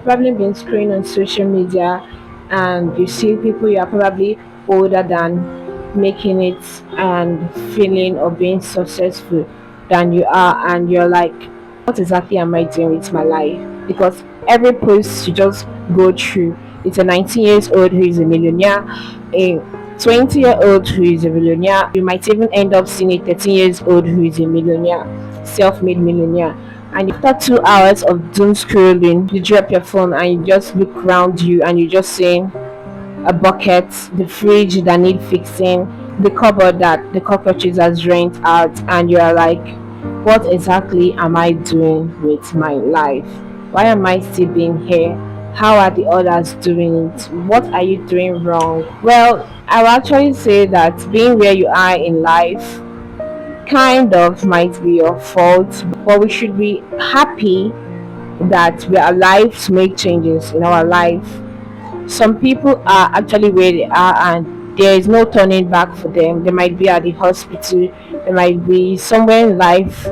probably been scrolling on social media and you see people you are probably older than making it and feeling or being successful than you are, and you're like, what exactly am I doing with my life? Because every post you just go through, it's a 19 years old who is a millionaire, a 20-year-old who is a millionaire. You might even end up seeing a 13 years old who is a millionaire, self-made millionaire. And after 2 hours of doom scrolling, you drop your phone and you just look around you and you just saying, a bucket, the fridge that need fixing, the cupboard that the cockroaches has drained out, and you are like, what exactly am I doing with my life? Why am I still being here? How are the others doing it? What are you doing wrong? Well, I will actually say that being where you are in life kind of might be your fault, but we should be happy that we are alive to make changes in our life. Some people are actually where they are and there is no turning back for them. They might be at the hospital, they might be somewhere in life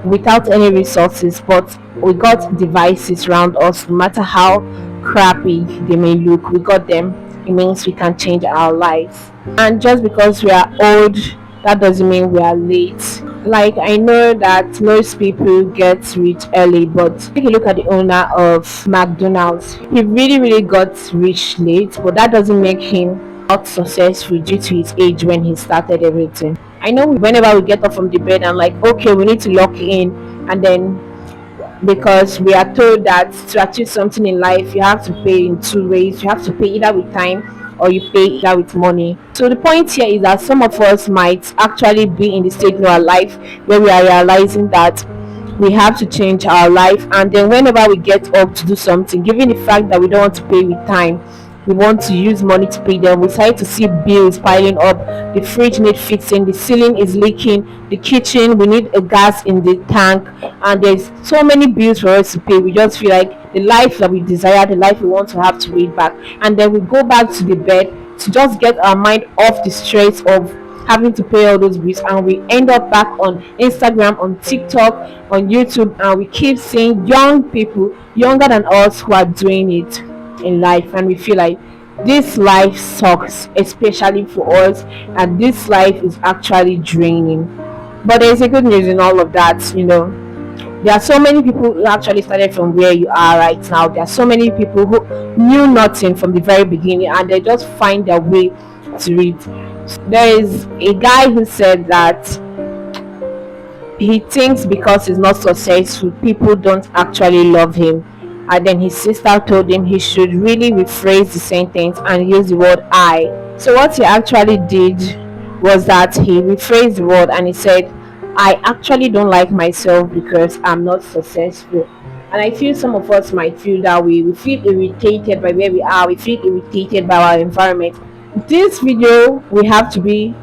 without any resources, but we got devices around us. No matter how crappy they may look, we got them. It means we can change our lives. And just because we are old, that doesn't mean we are late. Like, I know that most people get rich early, but take a look at the owner of McDonald's. He really got rich late, but that doesn't make him not successful due to his age when he started everything. I know whenever we get up from the bed and like, okay, we need to lock in, and then because we are told that to achieve something in life you have to pay in two ways. You have to pay either with time or you pay either with money. So the point here is that some of us might actually be in the stage of our life where we are realizing that we have to change our life, and then whenever we get up to do something, given the fact that we don't want to pay with time, we want to use money to pay them, we start to see bills piling up. The fridge need fixing, the ceiling is leaking, the kitchen, we need a gas in the tank, and there's so many bills for us to pay. We just feel like the life that we desire, the life we want to have, to wait back, and then we go back to the bed to just get our mind off the stress of having to pay all those bills, and we end up back on Instagram, on TikTok, on YouTube, and we keep seeing young people younger than us who are doing it in life, and we feel like this life sucks, especially for us, and this life is actually draining. But there's a good news in all of that, there are so many people who actually started from where you are right now. There are so many people who knew nothing from the very beginning and they just find their way to it. There is a guy who said that he thinks because he's not successful, people don't actually love him. And then his sister told him he should really rephrase the sentence and use the word I. So what he actually did was that he rephrased the word and he said, I actually don't like myself because I'm not successful. And I feel some of us might feel that way. We feel irritated by where we are, we feel irritated by our environment. This video we have to be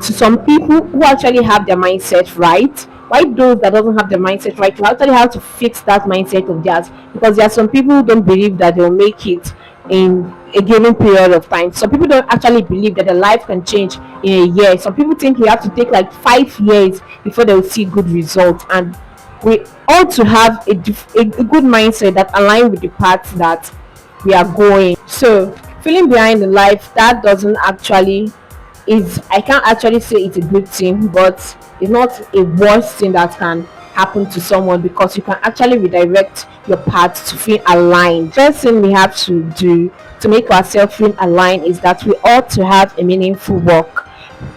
to some people who actually have their mindset right. Why those that doesn't have their mindset right, you actually have to fix that mindset of theirs, because there are some people who don't believe that they'll make it in a given period of time. Some people don't actually believe that their life can change in a year. Some people think you have to take like 5 years before they will see good results, and we ought to have a good mindset that align with the path that we are going. So feeling behind in life, that doesn't actually is, I can't actually say it's a good thing, but it's not a worst thing that can happen to someone, because you can actually redirect your path to feel aligned. First thing we have to do to make ourselves feel aligned is that we ought to have a meaningful work,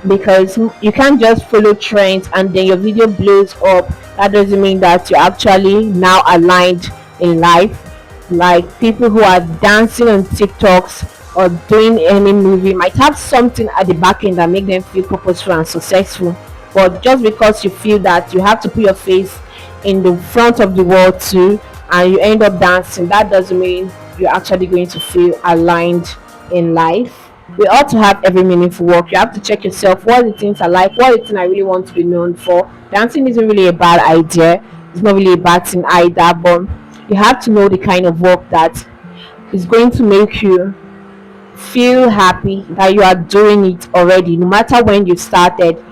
because you can't just follow trends and then your video blows up. That doesn't mean that you're actually now aligned in life. Like people who are dancing on TikToks or doing any movie might have something at the back end that make them feel purposeful and successful, but just because you feel that you have to put your face in the front of the world too and you end up dancing, that doesn't mean you're actually going to feel aligned in life. We ought to have every meaningful work. You have to check yourself, what are the things I like, what are the things I really want to be known for. Dancing isn't really a bad idea, it's not really a bad thing either, but you have to know the kind of work that is going to make you feel happy that you are doing it already, no matter when you started.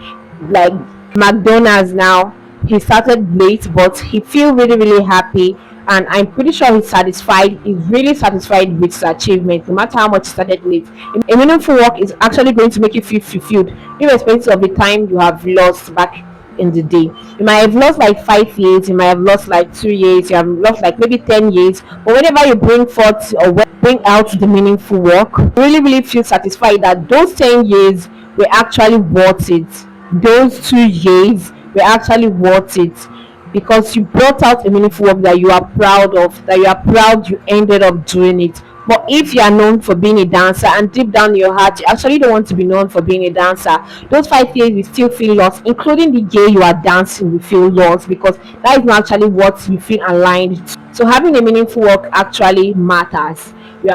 Like McDonald's now, he started late but he feel really happy and I'm pretty sure he's really satisfied with his achievement, no matter how much he started late. A meaningful work is actually going to make you feel fulfilled, irrespective of the time you have lost back in the day. You might have lost like 5 years, you might have lost like 2 years, you have lost like maybe 10 years, but whenever you bring forth or bring out the meaningful work, you really feel satisfied that those 10 years were actually worth it. Those 2 years were actually worth it because you brought out a meaningful work that you are proud of, that you are proud you ended up doing it. But if you are known for being a dancer and deep down in your heart you actually don't want to be known for being a dancer, those 5 years you still feel lost, including the year you are dancing, you feel lost because that is not actually what you feel aligned to. So having a meaningful work actually matters.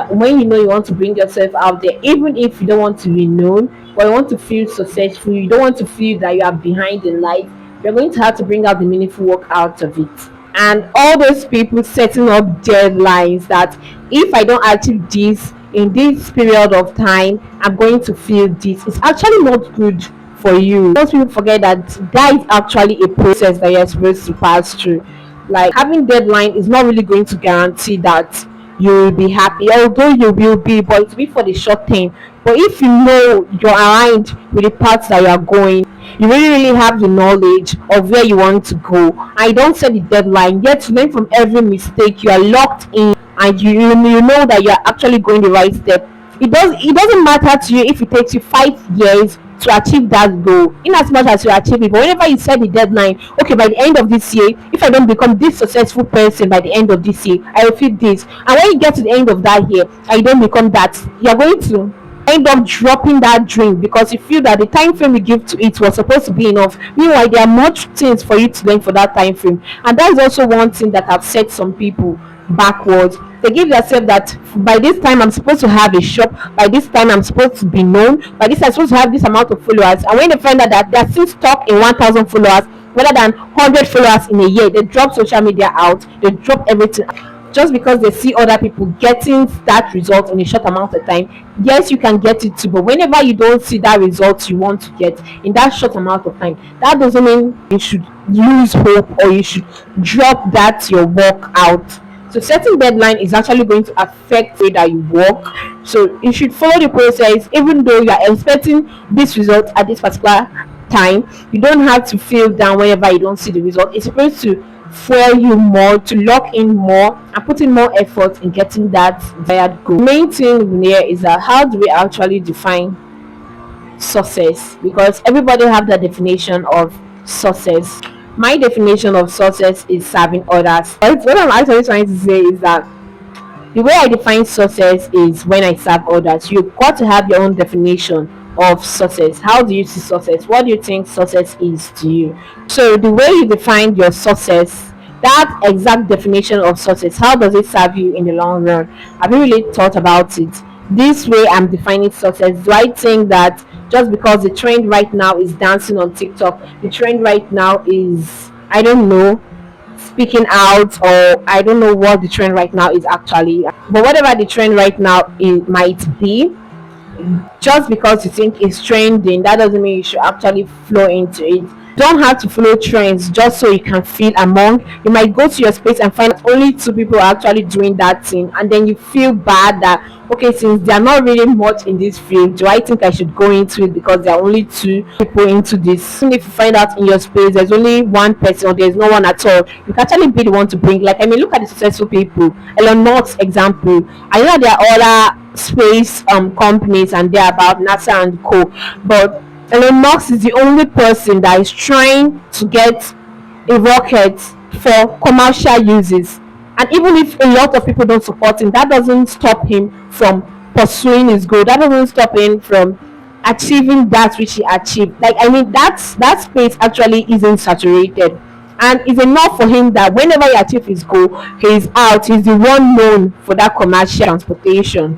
When you know you want to bring yourself out there, even if you don't want to be known, but you want to feel successful, you don't want to feel that you are behind in life, you're going to have to bring out the meaningful work out of it. And all those people setting up deadlines that if I don't achieve this in this period of time, I'm going to feel this. It's actually not good for you. Most people forget that that is actually a process that you're supposed to pass through. Like having deadline is not really going to guarantee that you will be happy, although you will be, but it will be for the short term. But if you know you're aligned with the path that you're going, you really have the knowledge of where you want to go. I don't set the deadline yet to learn from every mistake. You are locked in and you know that you are actually going the right step. It doesn't matter to you if it takes you 5 years to achieve that goal, in as much as you achieve it. But whenever you set the deadline, okay, by the end of this year, if I don't become this successful person by the end of this year, I will feel this. And when you get to the end of that year I don't become that, you're going to end up dropping that dream because you feel that the time frame you give to it was supposed to be enough. Meanwhile, there are much things for you to learn for that time frame, and that is also one thing that have set some people backwards. They give themselves that by this time I'm supposed to have a shop, by this time I'm supposed to be known, by this I'm supposed to have this amount of followers, and when they find out that they're still stuck in 1,000 followers rather than 100 followers in a year, they drop social media out, they drop everything just because they see other people getting that result in a short amount of time. Yes, you can get it too, but whenever you don't see that result you want to get in that short amount of time, that doesn't mean you should lose hope or you should drop that your work out. So setting deadline is actually going to affect the way that you work. So you should follow the process, even though you are expecting this result at this particular time. You don't have to feel down whenever you don't see the result. It's supposed to fuel you more, to lock in more and put in more effort in getting that desired goal. The main thing here is that how do we actually define success, because everybody have that definition of success. My definition of success is serving others. What I'm actually trying to say is that the way I define success is when I serve others. You've got to have your own definition of success. How do you see success? What do you think success is to you? So the way you define your success, that exact definition of success, how does it serve you in the long run? Have you really thought about it? This way I'm defining success. Do I think that just because the trend right now is dancing on TikTok, the trend right now is, I don't know, speaking out, or I don't know what the trend right now is actually, but whatever the trend right now it might be, just because you think it's trending, that doesn't mean you should actually flow into it. You don't have to follow trends just so you can feel among. You might go to your space and find that only two people are actually doing that thing, and then you feel bad that okay, since they are not really much in this field, do I think I should go into it because there are only two people into this? Even if you find out in your space there's only one person or there's no one at all, you can actually be the one to bring. Like, I mean, look at the successful people. Elon Musk example. I know there are other space companies and they're about NASA and co, but Elon Musk is the only person that is trying to get a rocket for commercial uses. And even if a lot of people don't support him, that doesn't stop him from pursuing his goal. That doesn't stop him from achieving that which he achieved. Like, I mean, that space actually isn't saturated. And it's enough for him that whenever he achieves his goal, he's out. He's the one known for that commercial transportation.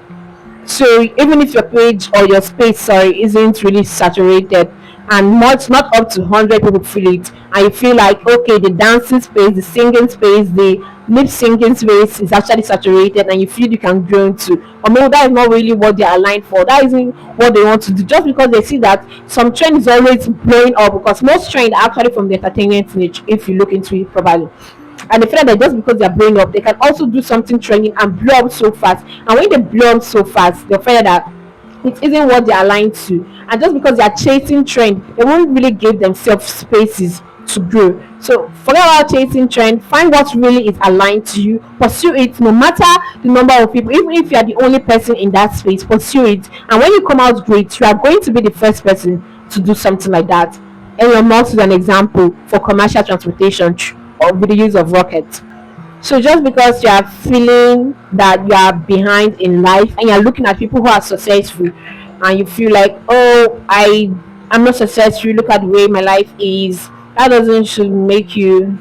So even if your page or your space, sorry, isn't really saturated and much, not up to 100 people feel it, and you feel like okay, the dancing space, the singing space, the lip syncing space is actually saturated, and you feel you can grow into, or maybe that is not really what they're aligned for, that isn't what they want to do, just because they see that some trend is always blowing up, because most trend are actually from the entertainment niche if you look into it properly. and they feel that just because they're blowing up, they can also do something trending and blow up so fast. And when they blow up so fast, they'll find out that it isn't what they're aligned to, and just because they're chasing trend, they won't really give themselves spaces to grow. So forget about chasing trend, find what really is aligned to you, pursue it no matter the number of people. Even if you are the only person in that space, pursue it, and when you come out great, you are going to be the first person to do something like that. Elon Musk is an example for commercial transportation or with the use of rockets. So just because you are feeling that you are behind in life and you're looking at people who are successful, and you feel like, oh, I'm not successful, look at the way my life is, that doesn't should make you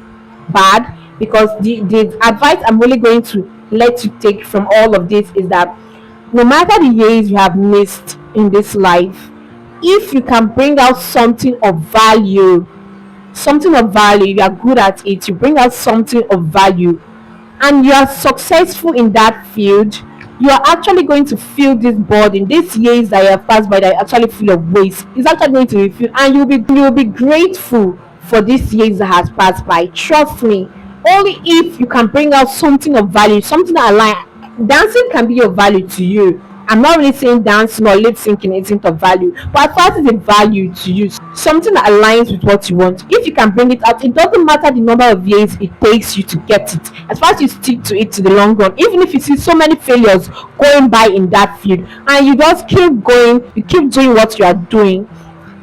bad. Because the advice I'm really going to let you take from all of this is that no matter the years you have missed in this life, if you can bring out something of value, you are good at it, you bring out something of value, and you are successful in that field, you are actually going to feel this burden, these years that you have passed by that you actually feel of waste is actually going to be filled, and you'll be grateful for these years that has passed by. Trust me, only if you can bring out something of value, something that align. Dancing can be of value to you. I'm not really saying dancing or lip syncing isn't of value, but as far as it's a value to you, something that aligns with what you want, if you can bring it out, it doesn't matter the number of years it takes you to get it. As far as you stick to it to the long run, even if you see so many failures going by in that field, and you just keep going, you keep doing what you are doing,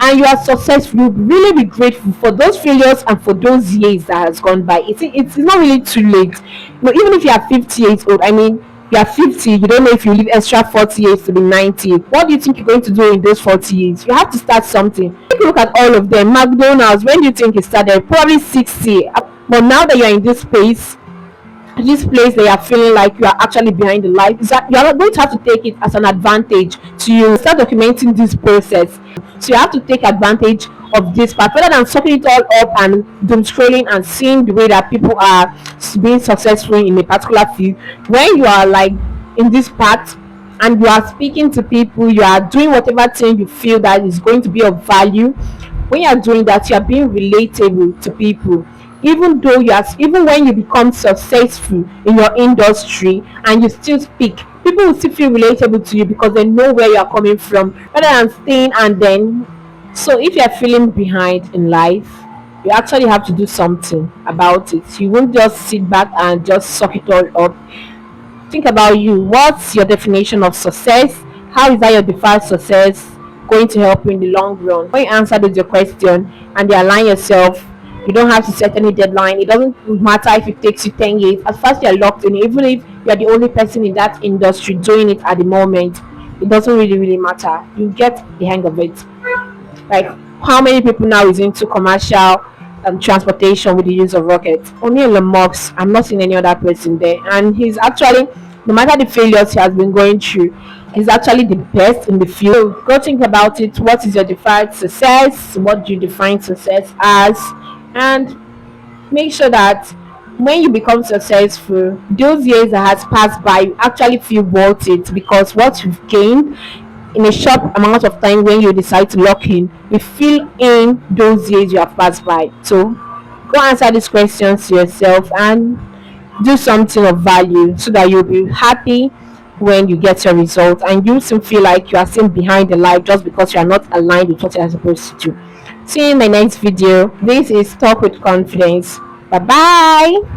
and you are successful, you'll really be grateful for those failures and for those years that has gone by. It's not really too late. Even if you are 50 years old, I mean, you are 50, you don't know if you live extra 40 years to be 90. What do you think you're going to do in those 40 years? You have to start something. Take a look at all of them. McDonald's, when do you think it started? Probably 60. But now that you're in this place that you are feeling like you are actually behind the life, is that you are going to have to take it as an advantage to you start documenting this process. So you have to take advantage of this part rather than sucking it all up and doom scrolling and seeing the way that people are being successful in a particular field. When you are like in this part and you are speaking to people, you are doing whatever thing you feel that is going to be of value. When you are doing that, you are being relatable to people. Even when you become successful in your industry and you still speak, people will still feel relatable to you because they know where you are coming from rather than staying and then. So if you are feeling behind in life, you actually have to do something about it. You won't just sit back and just suck it all up. Think about you. What's your definition of success? How is that your defined success going to help you in the long run? When you answer this your question and you align yourself, you don't have to set any deadline. It doesn't matter if it takes you 10 years. As far as you're locked in, even if you're the only person in that industry doing it at the moment, it doesn't really matter. You get the hang of it. Like, how many people now is into commercial transportation with the use of rockets? Only Elon Musk. I'm not seeing any other person there, and he's actually, no matter the failures he has been going through, he's actually the best in the field. So go think about it. What is your defined success? What do you define success as? And make sure that when you become successful, those years that has passed by, you actually feel worth it, because what you've gained in a short amount of time, when you decide to lock in, you feel in those years you have passed by. So go answer these questions to yourself and do something of value so that you'll be happy when you get your results, and you still feel like you are still behind the life just because you are not aligned with what you are supposed to do. See you in my next video. This is Talk with Confidence. Bye bye.